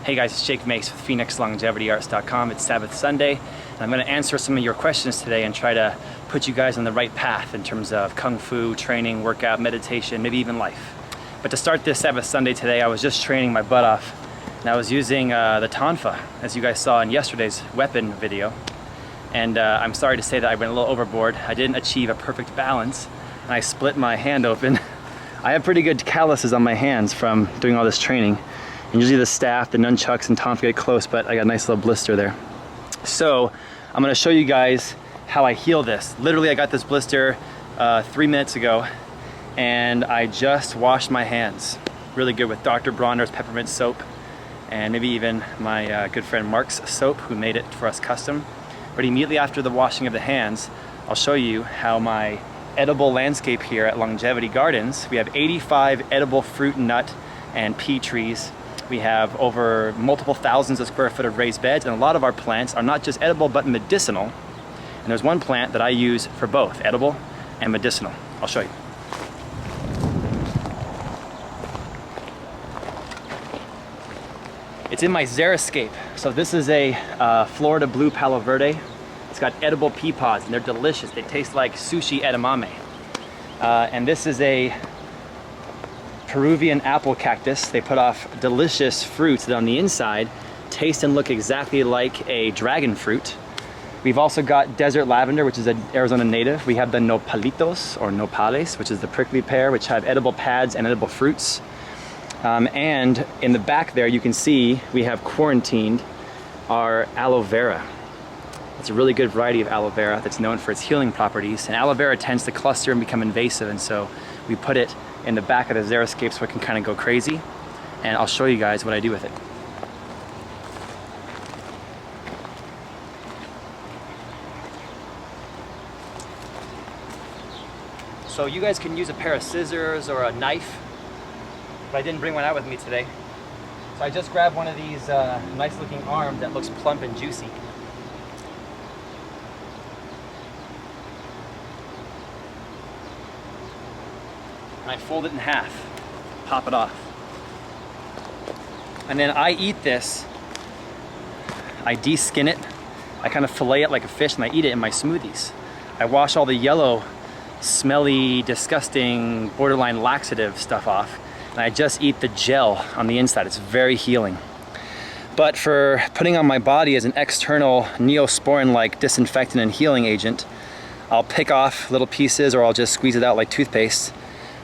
Hey guys, it's Jake Mace with PhoenixLongevityArts.com. It's Sabbath Sunday, and I'm going to answer some of your questions today and try to put you guys on the right path in terms of Kung Fu, training, workout, meditation, maybe even life. But to start this Sabbath Sunday today, I was just training my butt off, and I was using the Tonfa, as you guys saw in yesterday's weapon video. And I'm sorry to say that I went a little overboard. I didn't achieve a perfect balance, and I split my hand open. I have pretty good calluses on my hands from doing all this training. And usually the staff, the nunchucks, and Tonfa get close, but I got a nice little blister there. So I'm going to show you guys how I heal this. Literally, I got this blister 3 minutes ago, and I just washed my hands. Really good with Dr. Bronner's peppermint soap, and maybe even my good friend Mark's soap, who made it for us custom. But immediately after the washing of the hands, I'll show you how my edible landscape here at Longevity Gardens. We have 85 edible fruit, nut, and pea trees. We have over multiple thousands of square foot of raised beds, and a lot of our plants are not just edible but medicinal. And there's one plant that I use for both edible and medicinal. I'll show you. It's in my xeriscape. So this is a Florida blue palo verde. It's got edible pea pods, and they're delicious. They taste like sushi edamame. And this is a Peruvian apple cactus. They put off delicious fruits that on the inside taste and look exactly like a dragon fruit. We've also got desert lavender, which is an Arizona native. We have the nopalitos or nopales, which is the prickly pear, which have edible pads and edible fruits. And in the back there, you can see we have quarantined our aloe vera. It's a really good variety of aloe vera that's known for its healing properties. And aloe vera tends to cluster and become invasive, and so we put it in the back of the xeriscape so it can kind of go crazy. And I'll show you guys what I do with it. So you guys can use a pair of scissors or a knife, but I didn't bring one out with me today. So I just grabbed one of these nice looking arms that looks plump and juicy. And I fold it in half, pop it off. And then I eat this. I de-skin it. I kind of fillet it like a fish, and I eat it in my smoothies. I wash all the yellow, smelly, disgusting, borderline laxative stuff off, and I just eat the gel on the inside. It's very healing. But for putting on my body as an external neosporin-like disinfectant and healing agent, I'll pick off little pieces, or I'll just squeeze it out like toothpaste.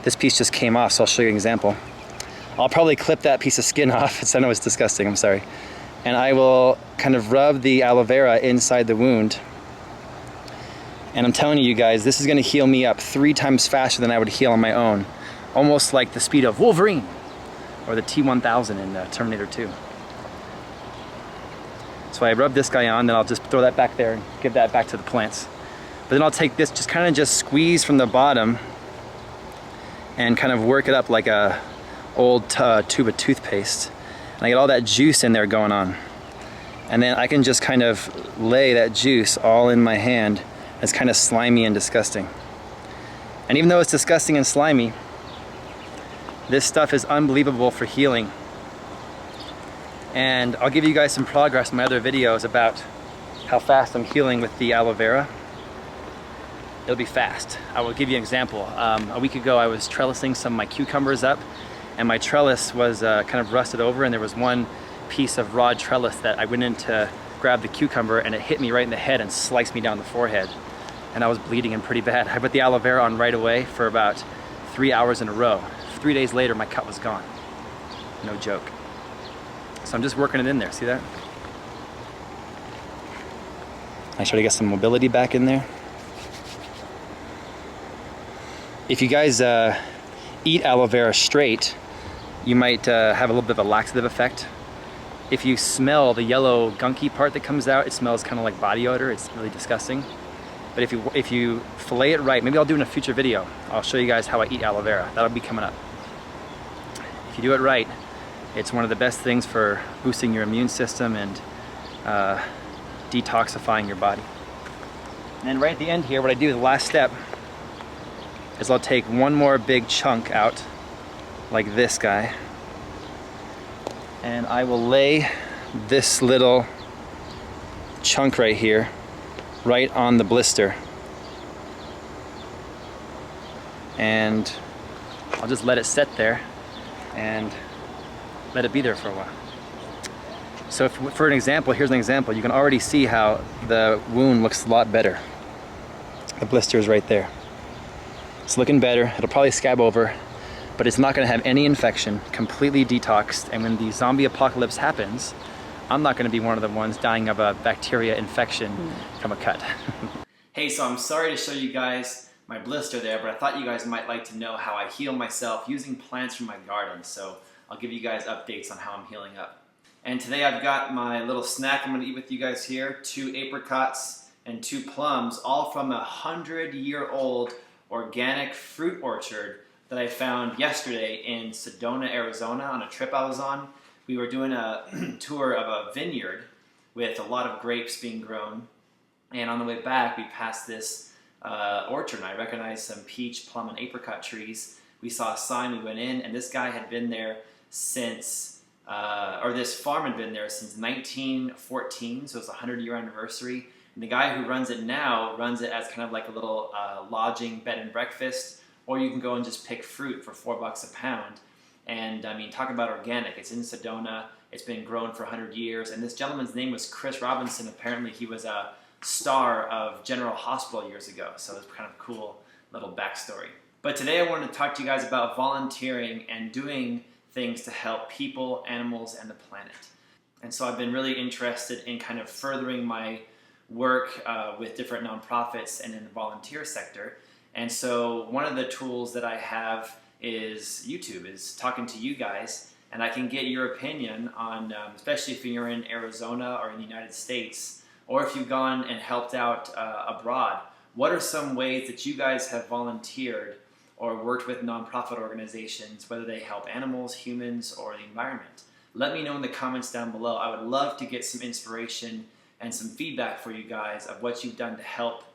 This piece just came off, so I'll show you an example. I'll probably clip that piece of skin off. I know it's disgusting, I'm sorry. And I will kind of rub the aloe vera inside the wound. And I'm telling you guys, this is gonna heal me up 3 times faster than I would heal on my own. Almost like the speed of Wolverine, or the T-1000 in Terminator 2. So I rub this guy on, then I'll just throw that back there and give that back to the plants. But then I'll take this, just squeeze from the bottom, and kind of work it up like a old tube of toothpaste. And I get all that juice in there going on. And then I can just kind of lay that juice all in my hand. It's kind of slimy and disgusting. And even though it's disgusting and slimy, this stuff is unbelievable for healing. And I'll give you guys some progress in my other videos about how fast I'm healing with the aloe vera. It'll be fast. I will give you an example. A week ago I was trellising some of my cucumbers up, and my trellis was kind of rusted over, and there was one piece of raw trellis that I went in to grab the cucumber, and it hit me right in the head and sliced me down the forehead. And I was bleeding and pretty bad. I put the aloe vera on right away for about 3 hours in a row. 3 days later my cut was gone. No joke. So I'm just working it in there, see that? I try to get some mobility back in there. If you guys eat aloe vera straight, you might have a little bit of a laxative effect. If you smell the yellow gunky part that comes out, it smells kind of like body odor. It's really disgusting. But if you fillet it right, maybe I'll do in a future video. I'll show you guys how I eat aloe vera. That'll be coming up. If you do it right, it's one of the best things for boosting your immune system and detoxifying your body. And then right at the end here, what I do, the last step, is I'll take one more big chunk out, like this guy, And I will lay this little chunk right here, right on the blister. And I'll just let it sit there and let it be there for a while. So for an example, here's an example. You can already see how the wound looks a lot better. The blister is right there. It's looking better. It'll probably scab over, but it's not going to have any infection, completely detoxed. And when the zombie apocalypse happens, I'm not going to be one of the ones dying of a bacteria infection from a cut. Hey, so I'm sorry to show you guys my blister there, but I thought you guys might like to know how I heal myself using plants from my garden. So I'll give you guys updates on how I'm healing up. And today I've got my little snack I'm going to eat with you guys here. 2 apricots and 2 plums, all from a 100-year-old organic fruit orchard that I found yesterday in Sedona, Arizona on a trip I was on. We were doing a tour of a vineyard with a lot of grapes being grown. And on the way back, we passed this orchard, and I recognized some peach, plum, and apricot trees. We saw a sign, we went in, and this guy had been there since this farm had been there since 1914, so it's a 100-year anniversary. And the guy who runs it now runs it as kind of like a little lodging bed and breakfast, or you can go and just pick fruit for $4 a pound. And I mean, talk about organic. It's in Sedona. It's been grown for 100 years. And this gentleman's name was Chris Robinson. Apparently, he was a star of General Hospital years ago. So it's kind of a cool little backstory. But today I wanted to talk to you guys about volunteering and doing things to help people, animals, and the planet. And so I've been really interested in kind of furthering my work with different nonprofits and in the volunteer sector. And so one of the tools that I have is YouTube, is talking to you guys, and I can get your opinion on, especially if you're in Arizona or in the United States, or if you've gone and helped out abroad, what are some ways that you guys have volunteered or worked with nonprofit organizations, whether they help animals, humans, or the environment? Let me know in the comments down below. I would love to get some inspiration and some feedback for you guys of what you've done to help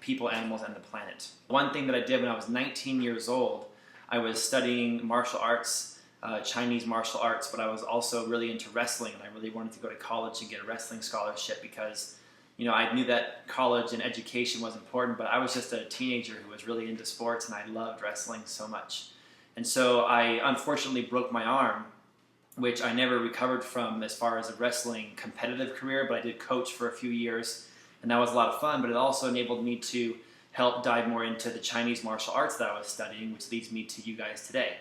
people, animals, and the planet. One thing that I did when I was 19 years old, I was studying martial arts, Chinese martial arts, but I was also really into wrestling, and I really wanted to go to college and get a wrestling scholarship because, you know, I knew that college and education was important, but I was just a teenager who was really into sports, and I loved wrestling so much. And so I unfortunately broke my arm, which I never recovered from as far as a wrestling competitive career, but I did coach for a few years, and that was a lot of fun, but it also enabled me to help dive more into the Chinese martial arts that I was studying, which leads me to you guys today.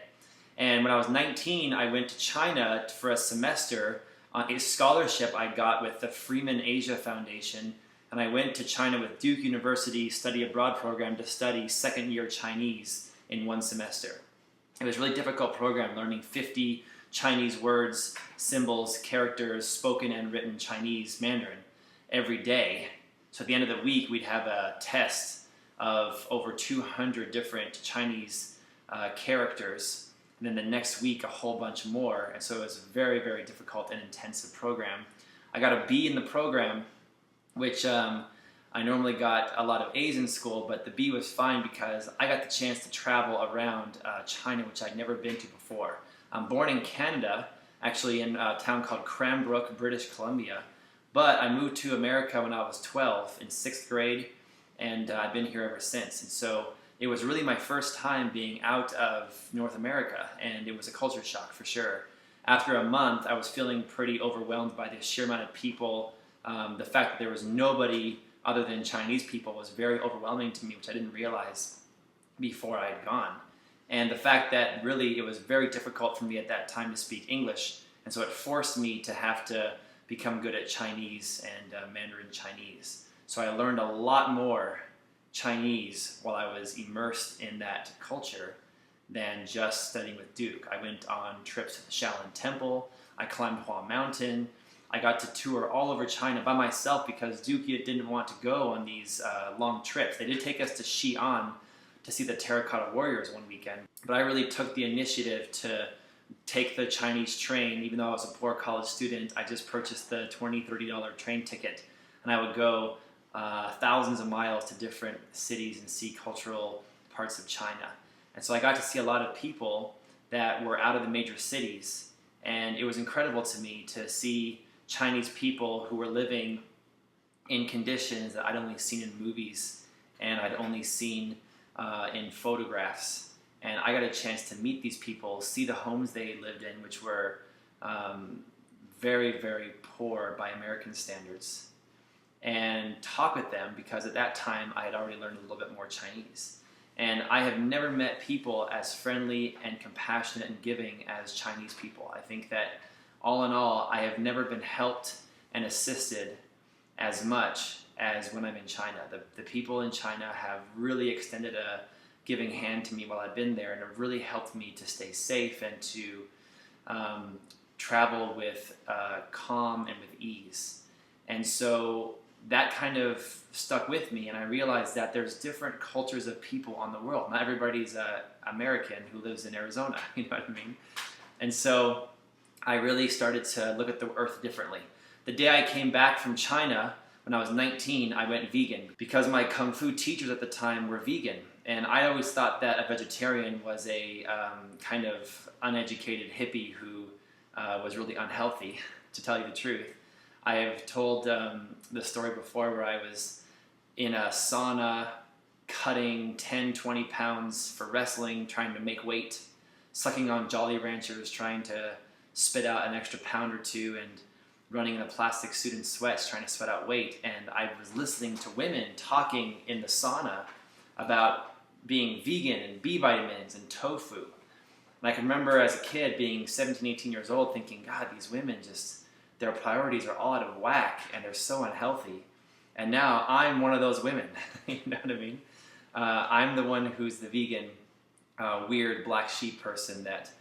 And when I was 19, I went to China for a semester on a scholarship I got with the Freeman Asia Foundation, and I went to China with Duke University study abroad program to study second-year Chinese in one semester. It was a really difficult program, learning 50 Chinese words, symbols, characters, spoken and written Chinese Mandarin every day. So at the end of the week, we'd have a test of over 200 different Chinese characters, and then the next week a whole bunch more. And so it was a very, very difficult and intensive program. I got a B in the program, which I normally got a lot of A's in school, but the B was fine because I got the chance to travel around China, which I'd never been to before. I'm born in Canada, actually in a town called Cranbrook, British Columbia, but I moved to America when I was 12 in 6th grade, and I've been here ever since. And so it was really my first time being out of North America, and it was a culture shock for sure. After a month, I was feeling pretty overwhelmed by the sheer amount of people. The fact that there was nobody other than Chinese people was very overwhelming to me, which I didn't realize before I had gone. And the fact that really it was very difficult for me at that time to speak English, and so it forced me to have to become good at Chinese and Mandarin Chinese. So I learned a lot more Chinese while I was immersed in that culture than just studying with Duke. I went on trips to the Shaolin Temple, I climbed Hua Mountain, I got to tour all over China by myself because Duke didn't want to go on these long trips. They did take us to Xi'an to see the Terracotta Warriors one weekend, but I really took the initiative to take the Chinese train. Even though I was a poor college student, I just purchased the $20, $30 train ticket, and I would go thousands of miles to different cities and see cultural parts of China. And so I got to see a lot of people that were out of the major cities And it was incredible to me to see Chinese people who were living in conditions that I'd only seen in movies and I'd only seen in photographs. And I got a chance to meet these people, see the homes they lived in, which were very, very poor by American standards, and talk with them, because at that time I had already learned a little bit more Chinese. And I have never met people as friendly and compassionate and giving as Chinese people. I think that all in all, I have never been helped and assisted as much as when I'm in China. The people in China have really extended a giving hand to me while I've been there, and have really helped me to stay safe and to travel with calm and with ease. And so that kind of stuck with me, and I realized that there's different cultures of people on the world. Not everybody's American who lives in Arizona, you know what I mean? And so I really started to look at the earth differently. The day I came back from China, when I was 19, I went vegan because my Kung Fu teachers at the time were vegan. And I always thought that a vegetarian was a kind of uneducated hippie who was really unhealthy, to tell you the truth. I have told the story before where I was in a sauna cutting 10, 20 pounds for wrestling, trying to make weight, sucking on Jolly Ranchers, trying to spit out an extra pound or two, and running in a plastic suit and sweats, trying to sweat out weight. And I was listening to women talking in the sauna about being vegan and B vitamins and tofu. And I can remember as a kid being 17, 18 years old thinking, God, these women just, their priorities are all out of whack and they're so unhealthy. And now I'm one of those women, you know what I mean? I'm the one who's the vegan, weird black sheep person that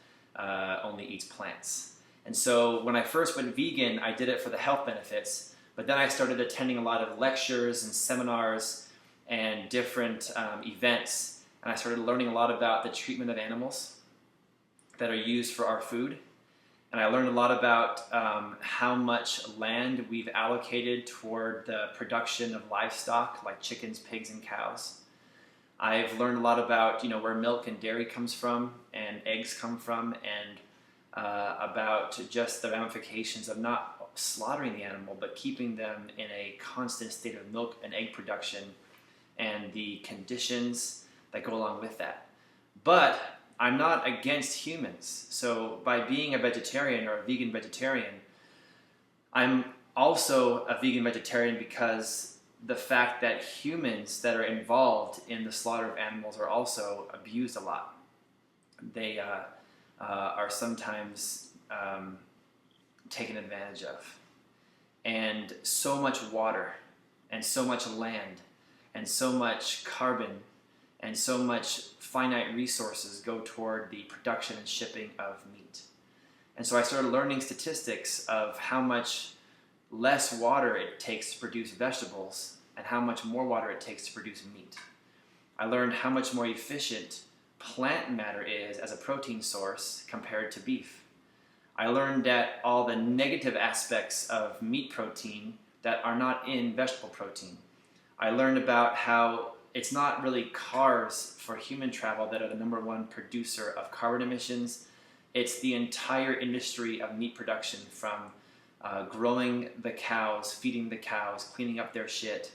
only eats plants. And so when I first went vegan, I did it for the health benefits, but then I started attending a lot of lectures and seminars and different events, and I started learning a lot about the treatment of animals that are used for our food. And I learned a lot about how much land we've allocated toward the production of livestock like chickens, pigs, and cows. I've learned a lot about where milk and dairy comes from and eggs come from, and about just the ramifications of not slaughtering the animal but keeping them in a constant state of milk and egg production and the conditions that go along with that. But I'm not against humans. So by being a vegetarian or a vegan vegetarian, I'm also a vegan vegetarian because the fact that humans that are involved in the slaughter of animals are also abused a lot. They are sometimes taken advantage of. And so much water and so much land and so much carbon and so much finite resources go toward the production and shipping of meat. And so I started learning statistics of how much less water it takes to produce vegetables and how much more water it takes to produce meat. I learned how much more efficient plant matter is as a protein source compared to beef. I learned that all the negative aspects of meat protein that are not in vegetable protein. I learned about how it's not really cars for human travel that are the #1 producer of carbon emissions. It's the entire industry of meat production, from growing the cows, feeding the cows, cleaning up their shit,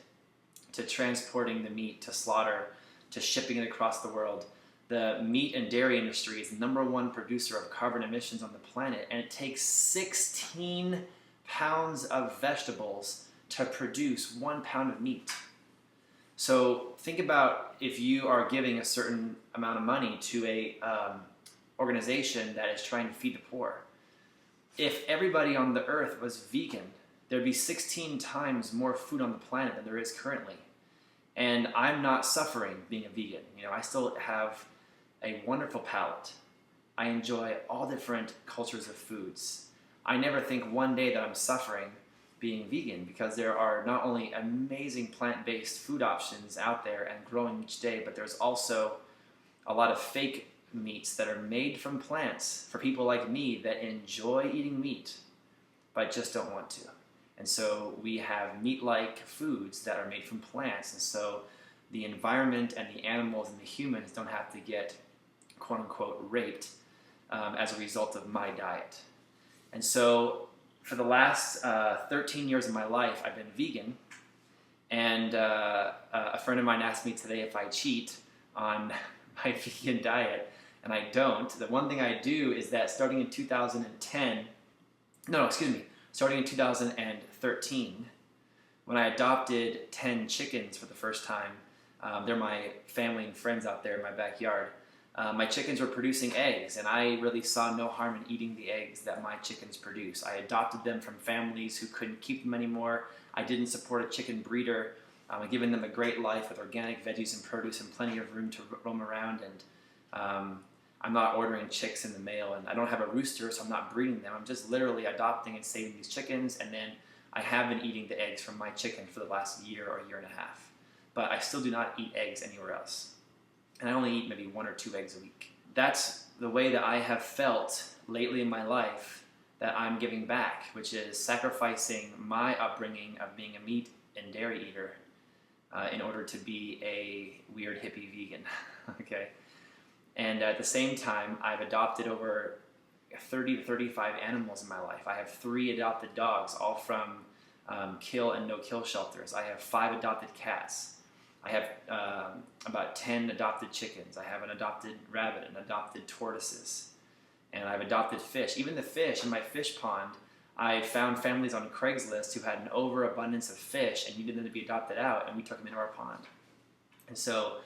to transporting the meat to slaughter, to shipping it across the world. The meat and dairy industry is the #1 producer of carbon emissions on the planet, and it takes 16 pounds of vegetables to produce 1 pound of meat. So think about if you are giving a certain amount of money to a organization that is trying to feed the poor. If everybody on the earth was vegan, there'd be 16 times more food on the planet than there is currently. And I'm not suffering being a vegan. I still have a wonderful palate. I enjoy all different cultures of foods. I never think one day that I'm suffering being vegan, because there are not only amazing plant-based food options out there and growing each day, but there's also a lot of fake meats that are made from plants for people like me that enjoy eating meat but just don't want to. And so we have meat-like foods that are made from plants, and so the environment and the animals and the humans don't have to get quote-unquote raped as a result of my diet. And so for the last 13 years of my life, I've been vegan. And a friend of mine asked me today if I cheat on my vegan diet, and I don't. The one thing I do is that starting in 2013, when I adopted 10 chickens for the first time, they're my family and friends out there in my backyard. My chickens were producing eggs, and I really saw no harm in eating the eggs that my chickens produce. I adopted them from families who couldn't keep them anymore. I didn't support a chicken breeder. I've given them a great life with organic veggies and produce and plenty of room to roam around. And I'm not ordering chicks in the mail, and I don't have a rooster, so I'm not breeding them. I'm just literally adopting and saving these chickens, and then I have been eating the eggs from my chicken for the last year or year and a half. But I still do not eat eggs anywhere else. And I only eat maybe 1 or 2 eggs a week. That's the way that I have felt lately in my life that I'm giving back, which is sacrificing my upbringing of being a meat and dairy eater in order to be a weird hippie vegan. Okay. And at the same time, I've adopted over 30 to 35 animals in my life. I have 3 adopted dogs, all from kill and no-kill shelters. I have 5 adopted cats. I have about 10 adopted chickens. I have an adopted rabbit and adopted tortoises. And I've adopted fish. Even the fish in my fish pond, I found families on Craigslist who had an overabundance of fish and needed them to be adopted out, and we took them into our pond. And so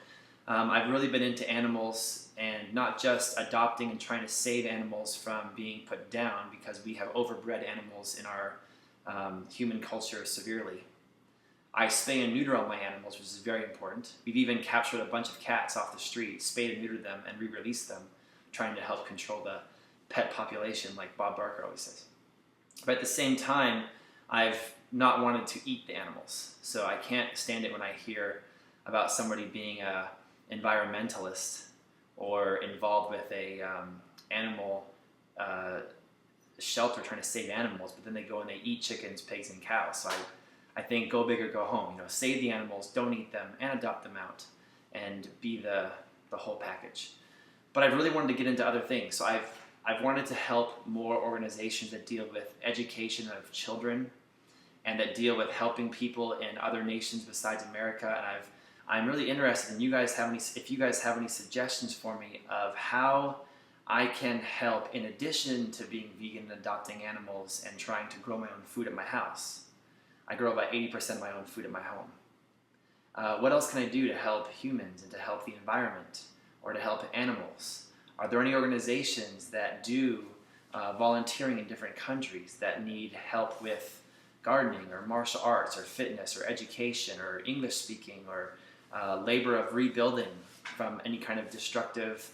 I've really been into animals, and not just adopting and trying to save animals from being put down, because we have overbred animals in our human culture severely. I spay and neuter all my animals, which is very important. We've even captured a bunch of cats off the street, spayed and neutered them, and re-released them, trying to help control the pet population, like Bob Barker always says. But at the same time, I've not wanted to eat the animals. So I can't stand it when I hear about somebody being an environmentalist or involved with a animal shelter trying to save animals, but then they go and they eat chickens, pigs, and cows. So I think go big or go home. You know, save the animals, don't eat them, and adopt them out, and be the whole package. But I've really wanted to get into other things. So I've wanted to help more organizations that deal with education of children, and that deal with helping people in other nations besides America. And I'm really interested in if you guys have any suggestions for me of how I can help, in addition to being vegan and adopting animals and trying to grow my own food at my house. I grow about 80% of my own food at my home. What else can I do to help humans and to help the environment or to help animals? Are there any organizations that do volunteering in different countries that need help with gardening or martial arts or fitness or education or English speaking or labor of rebuilding from any kind of destructive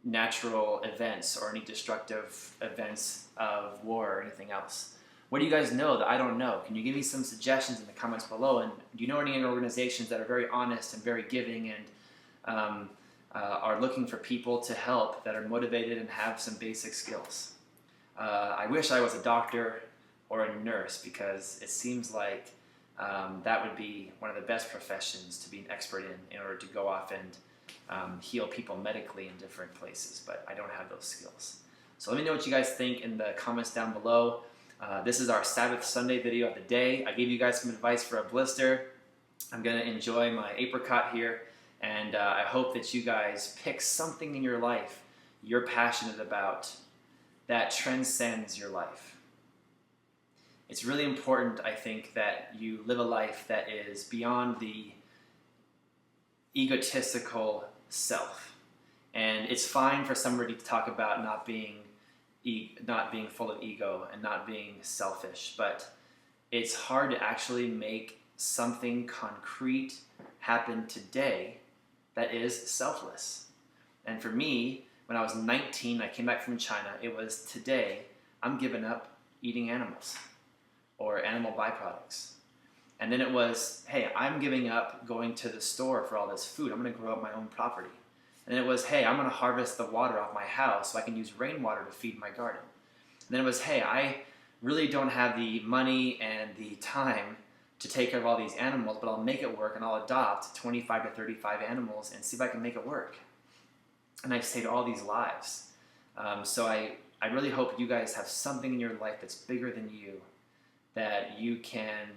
natural events or any destructive events of war or anything else? What do you guys know that I don't know? Can you give me some suggestions in the comments below? And do you know any organizations that are very honest and very giving and are looking for people to help, that are motivated and have some basic skills? I wish I was a doctor or a nurse, because it seems like that would be one of the best professions to be an expert in order to go off and heal people medically in different places, but I don't have those skills. So let me know what you guys think in the comments down below. This is our Sabbath Sunday video of the day. I gave you guys some advice for a blister. I'm going to enjoy my apricot here, and I hope that you guys pick something in your life you're passionate about that transcends your life. It's really important, I think, that you live a life that is beyond the egotistical self. And it's fine for somebody to talk about not being full of ego and not being selfish, but it's hard to actually make something concrete happen today that is selfless. And for me, when I was 19, I came back from China, it was today I'm giving up eating animals or animal byproducts. And then it was, hey, I'm giving up going to the store for all this food. I'm going to grow up my own property. And then it was, hey, I'm going to harvest the water off my house so I can use rainwater to feed my garden. And then it was, hey, I really don't have the money and the time to take care of all these animals, but I'll make it work and I'll adopt 25 to 35 animals and see if I can make it work. And I've saved all these lives. So I I really hope you guys have something in your life that's bigger than you, that you can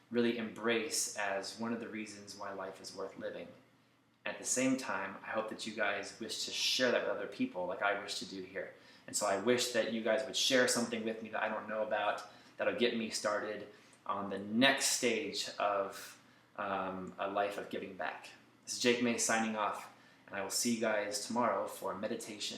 really embrace as one of the reasons why life is worth living. At the same time, I hope that you guys wish to share that with other people like I wish to do here. And so I wish that you guys would share something with me that I don't know about, that'll get me started on the next stage of a life of giving back. This is Jake Mace signing off, and I will see you guys tomorrow for meditation